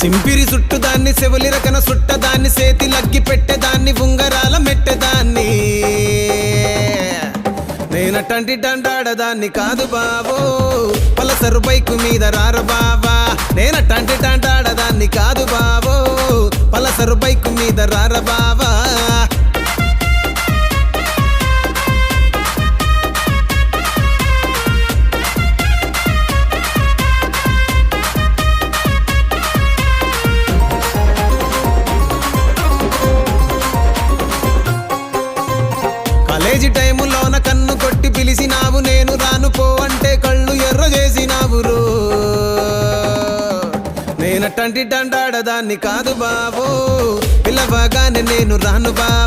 సింపిరి చుట్టుదాన్ని సెవులి రకన సుట్టదాన్ని సేతి లగ్గి పెట్టేదాన్ని ఉంగరాల మెట్టేదాన్ని నేనటంటి డండాడదాన్ని కాదు బావో పలసరు బైకు మీద రార బావా నేనటంటి డండాడదాన్ని కాదు బావో పలసరు బైకు మీద రార బావా కాలేజీ టైములోన కన్ను కొట్టి పిలిచినావు నేను రాను పో అంటే కళ్ళు ఎర్ర చేసినావు రో నేనటంటి డండాడదాన్ని కాదు బావో పిలవగానే నేను రాను బావో